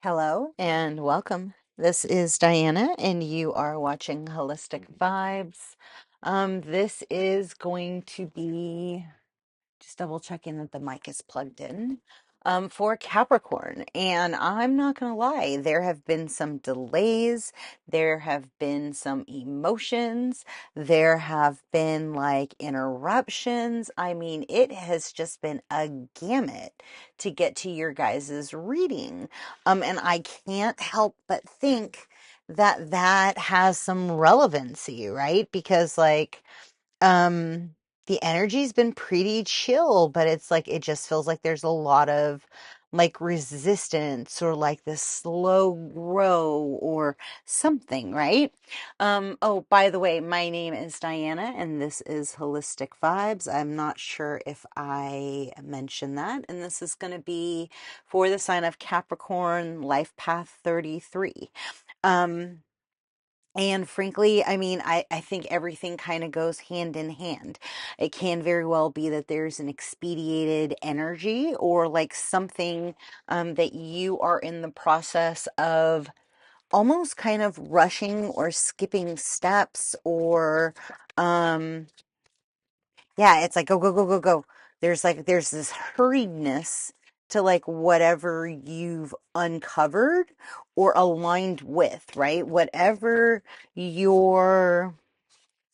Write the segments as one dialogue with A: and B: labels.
A: Hello and welcome. This is Diana, and you are watching Holistic Vibes. This is going to be just double checking that the mic is plugged in for Capricorn. And I'm not going to lie, there have been some delays, there have been some emotions, there have been like interruptions. I mean, it has just been a gamut to get to your guys' reading. And I can't help but think that that has some relevancy, right? Because, like, um, the energy's been pretty chill, but it's like it just feels like there's a lot of like resistance or like this slow grow or something, right? Oh, by the way, my name is Diana and this is Holistic Vibes. I'm not sure if I mentioned that, and this is going to be for the sign of Capricorn, life path 33. Um, and frankly, I mean, I think everything kind of goes hand in hand. It can very well be that there's an expedited energy or like something that you are in the process of almost kind of rushing or skipping steps or um, yeah, it's like go, go, go, go, go. There's this hurriedness to like whatever you've uncovered or aligned with, right? Whatever your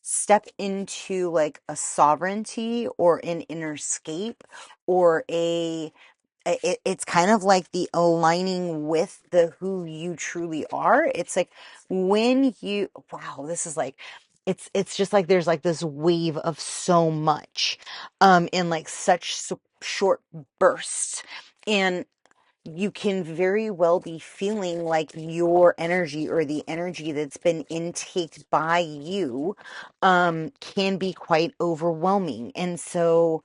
A: step into like a sovereignty or an inner scape or it's kind of like the aligning with the who you truly are. It's like when you, wow, this is like, it's just like there's like this wave of so much in like such short bursts. And you can very well be feeling like your energy or the energy that's been intaked by you can be quite overwhelming. And so,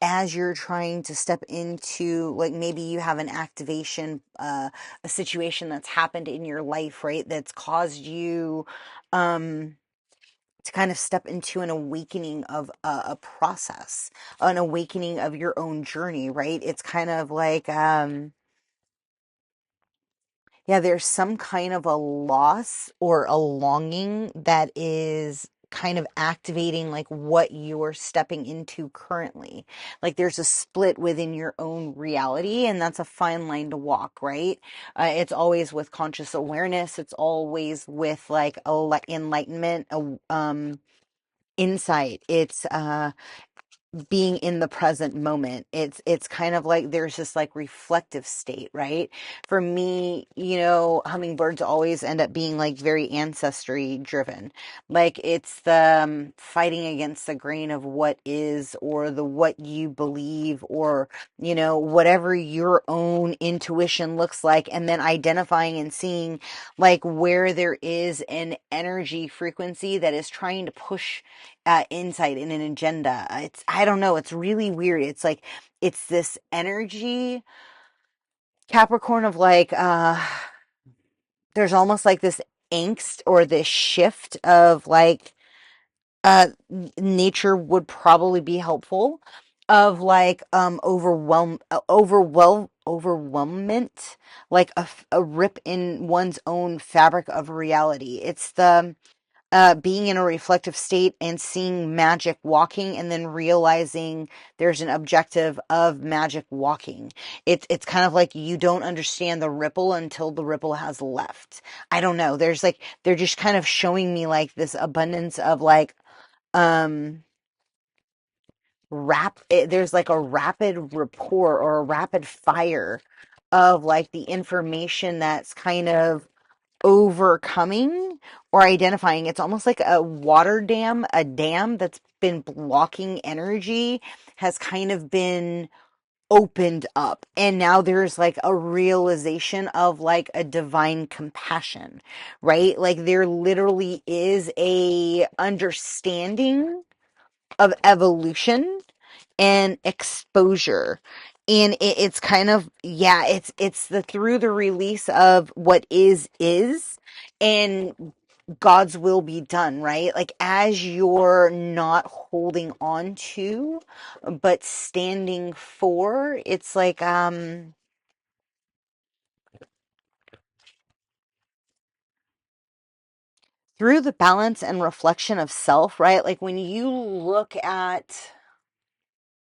A: as you're trying to step into, like, maybe you have an activation, a situation that's happened in your life, right, that's caused you to kind of step into an awakening of a process, an awakening of your own journey, right? It's kind of like, yeah, there's some kind of a loss or a longing that is kind of activating like what you're stepping into currently. Like there's a split within your own reality, and that's a fine line to walk, right? It's always with conscious awareness. It's always with like enlightenment, insight. It's being in the present moment. It's kind of like there's this like reflective state, right? For me, hummingbirds always end up being like very ancestry driven. Like it's the fighting against the grain of what is, or the what you believe, or whatever your own intuition looks like, and then identifying and seeing like where there is an energy frequency that is trying to push insight in an agenda. I don't know, it's really weird. It's like it's this energy, Capricorn, of like there's almost like this angst or this shift of like nature would probably be helpful, of like overwhelmment, like a rip in one's own fabric of reality. It's the being in a reflective state and seeing magic walking, and then realizing there's an objective of magic walking. It's kind of like you don't understand the ripple until the ripple has left. I don't know. There's like they're just kind of showing me like this abundance of like um there's like a rapid rapport or a rapid fire of like the information that's kind of overcoming or identifying. It's almost like a water dam, a dam that's been blocking energy has kind of been opened up. And now there's like a realization of like a divine compassion, right? Like there literally is a understanding of evolution and exposure. And it's kind of, yeah, it's the through the release of what is, and God's will be done, right? Like as you're not holding on to but standing for. It's like through the balance and reflection of self, right? Like when you look at,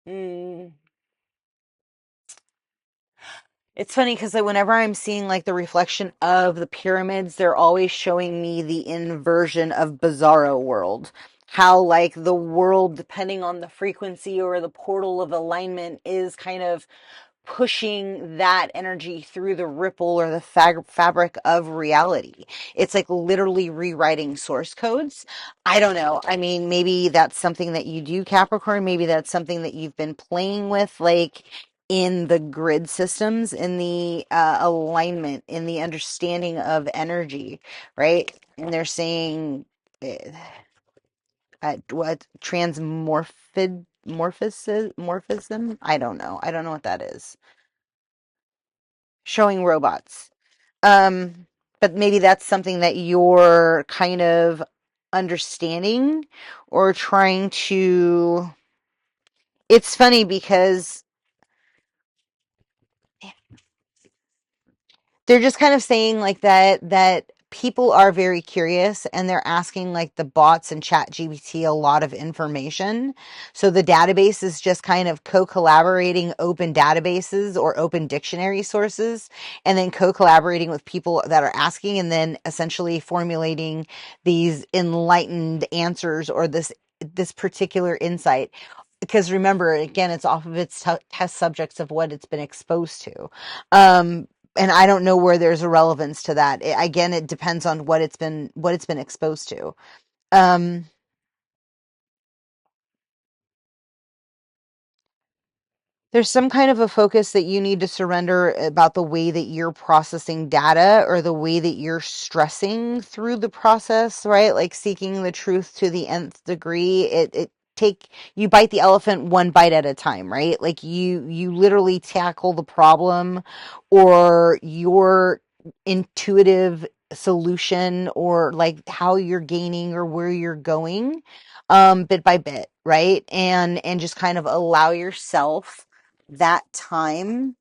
A: mm, it's funny because like whenever I'm seeing like the reflection of the pyramids, they're always showing me the inversion of Bizarro world. How like the world, depending on the frequency or the portal of alignment, is kind of pushing that energy through the ripple or the fabric of reality. It's like literally rewriting source codes. I don't know. I mean, maybe that's something that you do, Capricorn. Maybe that's something that you've been playing with, like in the grid systems, in the alignment, in the understanding of energy, right? And they're saying what morphism? I don't know. I don't know what that is. Showing robots. Um, but maybe that's something that you're kind of understanding or trying to. It's funny because they're just kind of saying like that people are very curious and they're asking like the bots and chat gpt a lot of information, so the database is just kind of co-collaborating open databases or open dictionary sources, and then co-collaborating with people that are asking, and then essentially formulating these enlightened answers or this particular insight. Because remember, again, it's off of its test subjects of what it's been exposed to. And I don't know where there's a relevance to that. Again, it depends on what it's been exposed to. Um, there's some kind of a focus that you need to surrender about the way that you're processing data or the way that you're stressing through the process, right? Like seeking the truth to the nth degree. It take you bite the elephant one bite at a time, right? Like you literally tackle the problem or your intuitive solution or like how you're gaining or where you're going bit by bit, right? And just kind of allow yourself that time.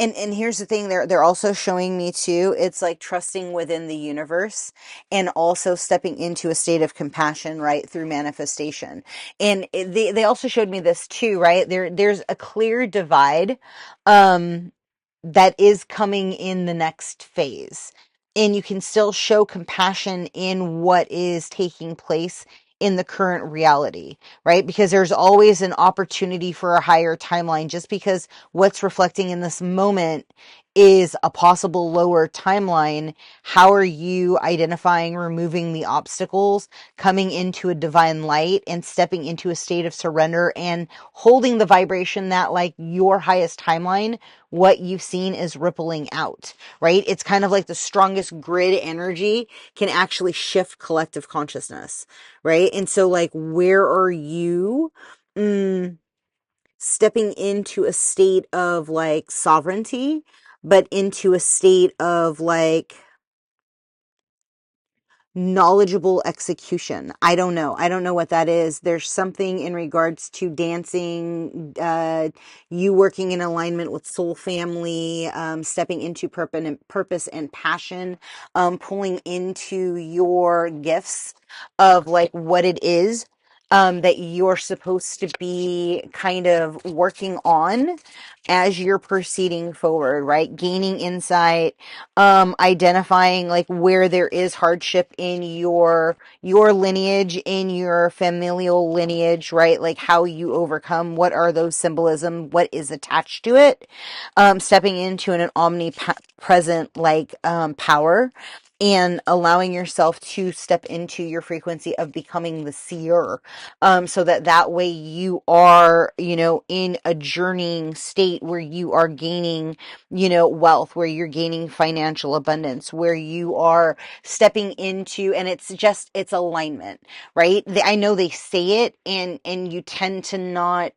A: And here's the thing, they're also showing me too, it's like trusting within the universe and also stepping into a state of compassion, right, through manifestation. And they also showed me this too, right? There's a clear divide um that is coming in the next phase. And you can still show compassion in what is taking place in the current reality, right? Because there's always an opportunity for a higher timeline. Just because what's reflecting in this moment is a possible lower timeline, how are you identifying, removing the obstacles, coming into a divine light and stepping into a state of surrender and holding the vibration that like your highest timeline, what you've seen is rippling out, right? It's kind of like the strongest grid energy can actually shift collective consciousness, right? And so like where are you stepping into a state of like sovereignty, but into a state of like knowledgeable execution? I don't know what that is. There's something in regards to dancing, you working in alignment with soul family, stepping into purpose and passion, pulling into your gifts of like what it is that you're supposed to be kind of working on as you're proceeding forward, right? Gaining insight, identifying like where there is hardship in your lineage, in your familial lineage, right? Like how you overcome, what are those symbolism, what is attached to it, stepping into an omnipresent like power, and allowing yourself to step into your frequency of becoming the seer, so that way you are, in a journeying state where you are gaining, wealth, where you're gaining financial abundance, where you are stepping into, and it's alignment, right? I know they say it, and you tend to not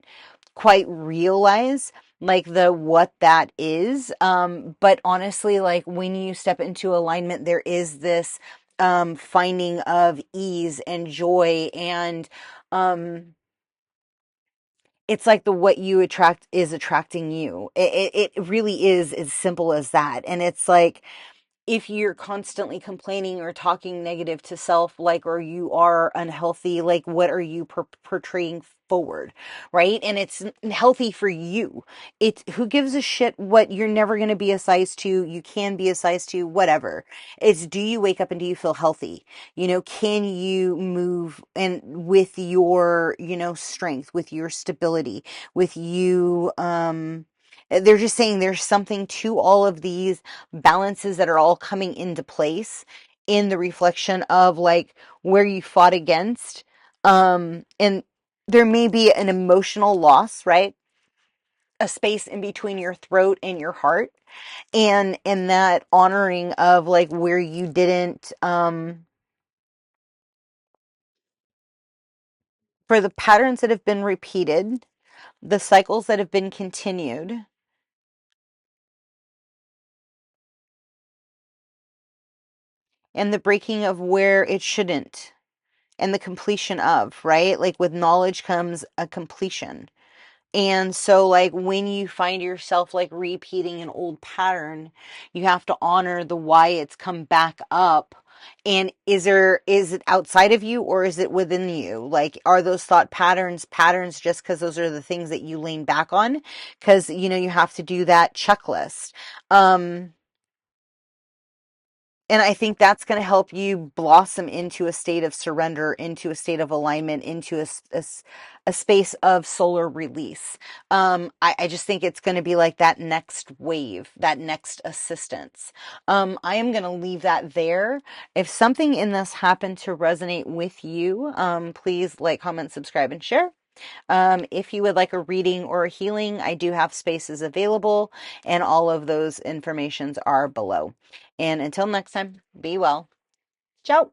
A: quite realize like the what that is, but honestly, like when you step into alignment, there is this finding of ease and joy and um it's like the what you attract is attracting you. It really is as simple as that. And it's like, if you're constantly complaining or talking negative to self, like, or you are unhealthy, like, what are you portraying forward, right? And it's healthy for you. It's, who gives a shit what you're never going to be a size two, you can be a size two, whatever. It's, do you wake up and do you feel healthy? You know, can you move and with your, you know, strength, with your stability, with you, they're just saying there's something to all of these balances that are all coming into place in the reflection of like where you fought against. And there may be an emotional loss, right? A space in between your throat and your heart. And that honoring of like where you didn't, for the patterns that have been repeated, the cycles that have been continued, and the breaking of where it shouldn't, and the completion of, right? Like with knowledge comes a completion. And so, like, when you find yourself like repeating an old pattern, you have to honor the why it's come back up. And is it outside of you or is it within you? Like, are those thought patterns just because those are the things that you lean back on? Because, you know, you have to do that checklist. And I think that's going to help you blossom into a state of surrender, into a state of alignment, into a space of solar release. I just think it's going to be like that next wave, that next assistance. I am going to leave that there. If something in this happened to resonate with you, please like, comment, subscribe, and share. If you would like a reading or a healing, I do have spaces available, and all of those informations are below. And until next time, be well. Ciao.